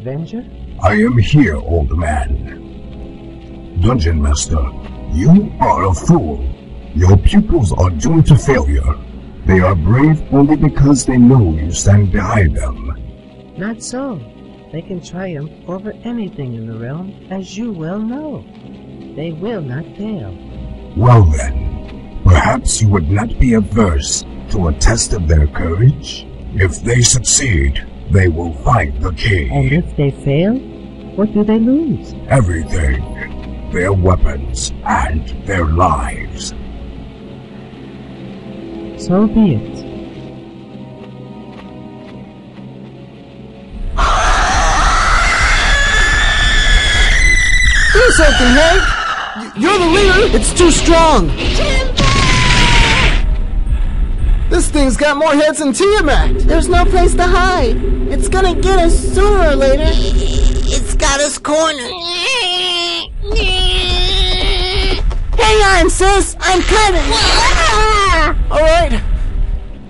Avenger? I am here, old man. Dungeon Master, you are a fool. Your pupils are doomed to failure. They are brave only because they know you stand behind them. Not so. They can triumph over anything in the realm, as you well know. They will not fail. Well then, perhaps you would not be averse to a test of their courage? If they succeed, they will find the key. And if they fail, what do they lose? Everything. Their weapons and their lives. So be it. Do something, Hank! You're the leader! It's too strong! This thing's got more heads than Tiamat! There's no place to hide. It's gonna get us sooner or later. It's got us cornered. Hang on, sis! I'm coming! Alright.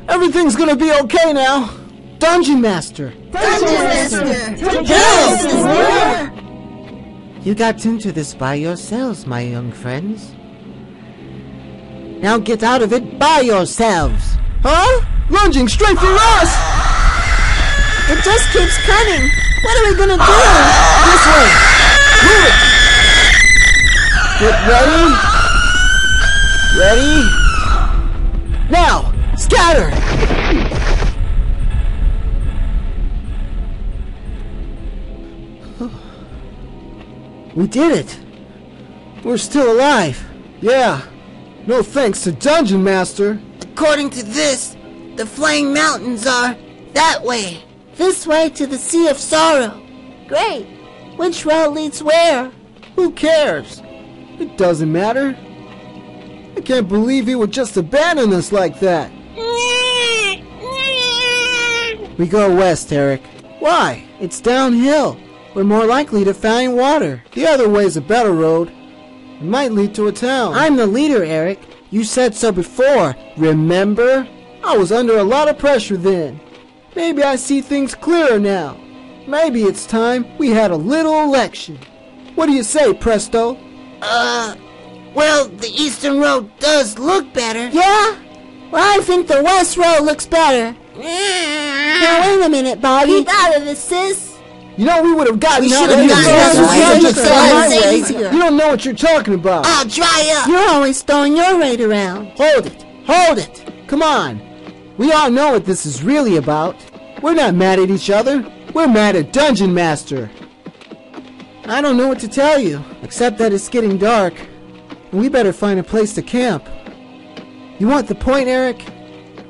Everything's gonna be okay now. Dungeon Master! You got into this by yourselves, my young friends. Now get out of it by yourselves! Huh? Lunging straight for us! It just keeps coming! What are we gonna do? This way! Move it! Get ready! Ready? Now! Scatter! We did it! We're still alive! Yeah! No thanks to Dungeon Master! According to this, the Flame Mountains are that way. This way to the Sea of Sorrow. Great! Which road leads where? Who cares? It doesn't matter. I can't believe he would just abandon us like that. We go west, Eric. Why? It's downhill. We're more likely to find water. The other way's a better road. It might lead to a town. I'm the leader, Eric. You said so before, remember? I was under a lot of pressure then. Maybe I see things clearer now. Maybe it's time we had a little election. What do you say, Presto? Well, the Eastern Road does look better. Yeah? Well, I think the West Road looks better. Now, wait a minute, Bobby. Keep out of it, sis. You know we would have gotten out of should've here. gotten out easier. You don't know what you're talking about. Oh, dry up. You're always throwing your weight around. Hold it. Hold it. Come on. We all know what this is really about. We're not mad at each other. We're mad at Dungeon Master. I don't know what to tell you, except that it's getting dark, and we better find a place to camp. You want the point, Eric?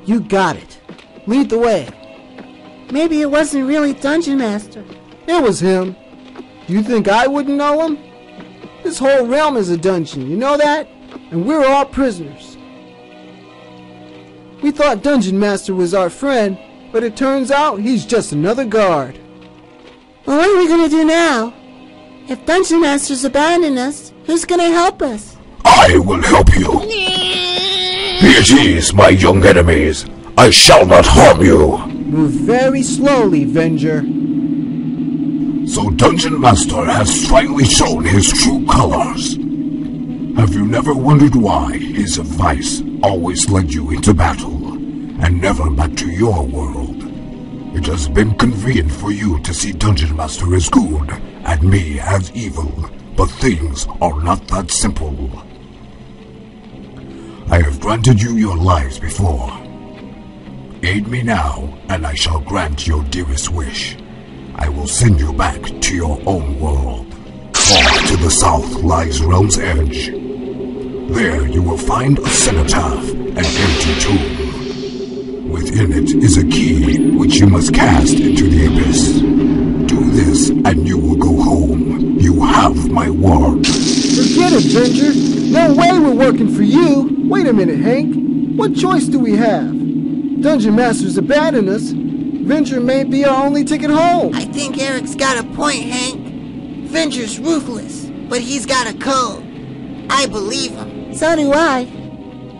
You got it. Lead the way. Maybe it wasn't really Dungeon Master. It was him. You think I wouldn't know him? This whole realm is a dungeon, you know that? And we're all prisoners. We thought Dungeon Master was our friend, but it turns out he's just another guard. Well, what are we gonna do now? If Dungeon Master's abandoned us, who's gonna help us? I will help you. Here it is, my young enemies. I shall not harm you. Move very slowly, Venger. So Dungeon Master has finally shown his true colors. Have you never wondered why his advice always led you into battle, and never back to your world? It has been convenient for you to see Dungeon Master as good, and me as evil, but things are not that simple. I have granted you your lives before. Aid me now, and I shall grant your dearest wish. I will send you back to your own world. Far to the south lies Realm's Edge. There you will find a cenotaph, an empty tomb. Within it is a key which you must cast into the abyss. Do this and you will go home. You have my word. Forget it, Venger. No way we're working for you. Wait a minute, Hank. What choice do we have? Dungeon Master's abandoned us. Venger may be our only ticket home. I think Eric's got a point, Hank. Venger's ruthless, but he's got a code. I believe him. So do I.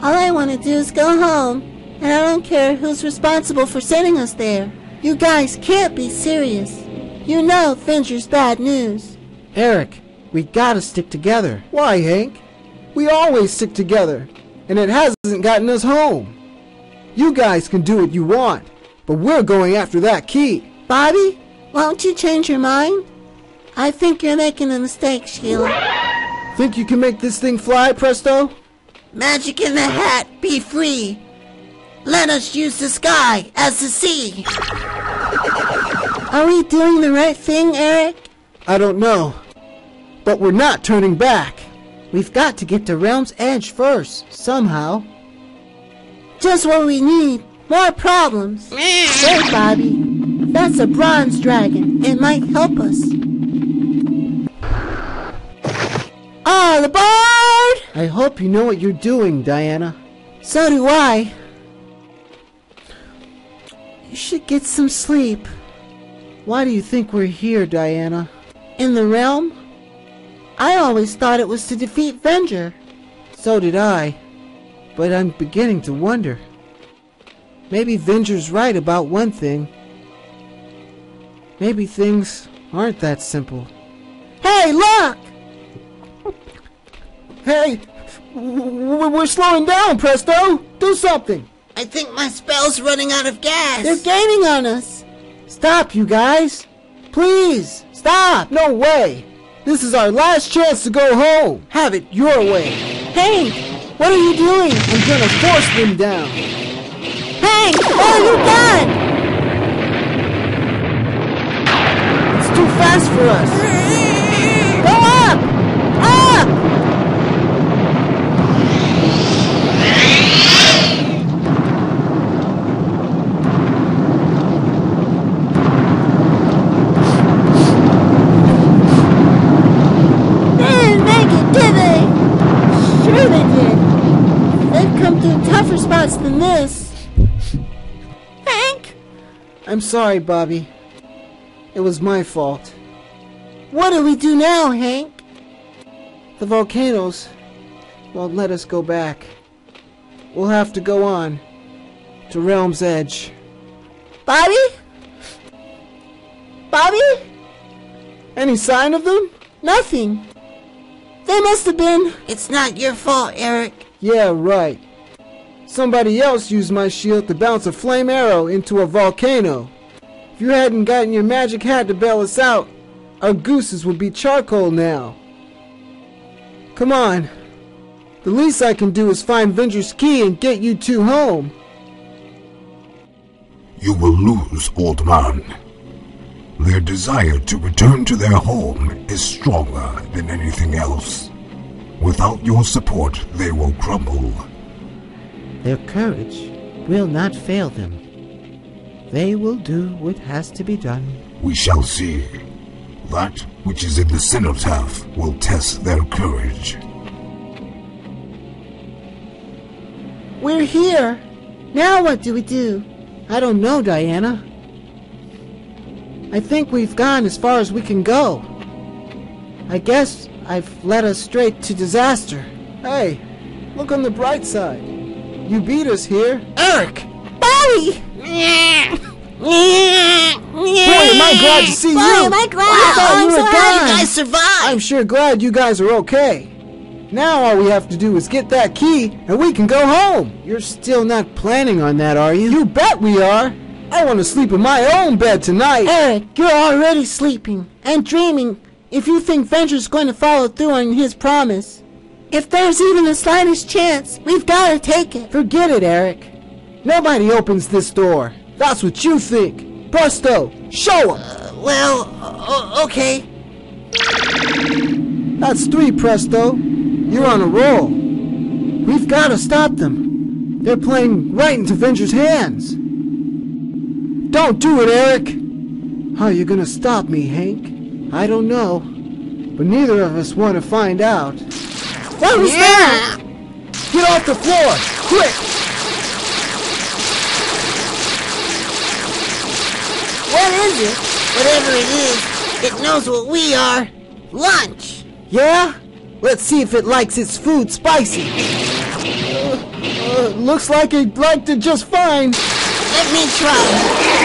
All I want to do is go home, and I don't care who's responsible for sending us there. You guys can't be serious. You know Fincher's bad news. Eric, we gotta stick together. Why, Hank? We always stick together, and it hasn't gotten us home. You guys can do what you want, but we're going after that key. Bobby, won't you change your mind? I think you're making a mistake, Sheila. Think you can make this thing fly, Presto? Magic in the hat, be free. Let us use the sky as the sea. Are we doing the right thing, Eric? I don't know, but we're not turning back. We've got to get to Realm's Edge first, somehow. Just what we need. More problems. Wait, Bobby. That's a bronze dragon. It might help us. Ah, the board! I hope you know what you're doing, Diana. So do I. You should get some sleep. Why do you think we're here, Diana? In the realm? I always thought it was to defeat Venger. So did I. But I'm beginning to wonder. Maybe Venger's right about one thing. Maybe things aren't that simple. Hey, look! Hey! We're slowing down, Presto! Do something! I think my spell's running out of gas. They're gaining on us. Stop, you guys! Please! Stop! No way! This is our last chance to go home! Have it your way! Hank! What are you doing? I'm gonna force them down! Hank! What have you done? It's too fast for us! Go up! Up! Tougher spots than this. Hank! I'm sorry, Bobby. It was my fault. What do we do now, Hank? The volcanoes won't let us go back. We'll have to go on to Realm's Edge. Bobby? Bobby? Any sign of them? Nothing. They must have been... It's not your fault, Eric. Yeah, right. Somebody else used my shield to bounce a flame arrow into a volcano. If you hadn't gotten your magic hat to bail us out, our gooses would be charcoal now. Come on. The least I can do is find Venger's key and get you two home. You will lose, old man. Their desire to return to their home is stronger than anything else. Without your support, they will crumble. Their courage will not fail them. They will do what has to be done. We shall see. That which is in the cenotaph will test their courage. We're here. Now what do we do? I don't know, Diana. I think we've gone as far as we can go. I guess I've led us straight to disaster. Hey, look on the bright side. You beat us here. Eric! Bobby! Boy, am I glad to see you! Am I glad? I thought I'm you so were happy. gone. You guys survived! I'm sure glad you guys are okay. Now all we have to do is get that key, and we can go home. You're still not planning on that, are you? You bet we are. I want to sleep in my own bed tonight. Eric, you're already sleeping and dreaming if you think Venger's going to follow through on his promise. If there's even the slightest chance, we've got to take it. Forget it, Eric. Nobody opens this door. That's what you think. Presto, show 'em. Okay. That's 3, Presto. You're on a roll. We've got to stop them. They're playing right into Venger's hands. Don't do it, Eric. How are you going to stop me, Hank? I don't know. But neither of us want to find out. What was that? Get off the floor, quick! What is it? Whatever it is, it knows what we are. Lunch! Yeah? Let's see if it likes its food spicy. Looks like it liked it just fine. Let me try.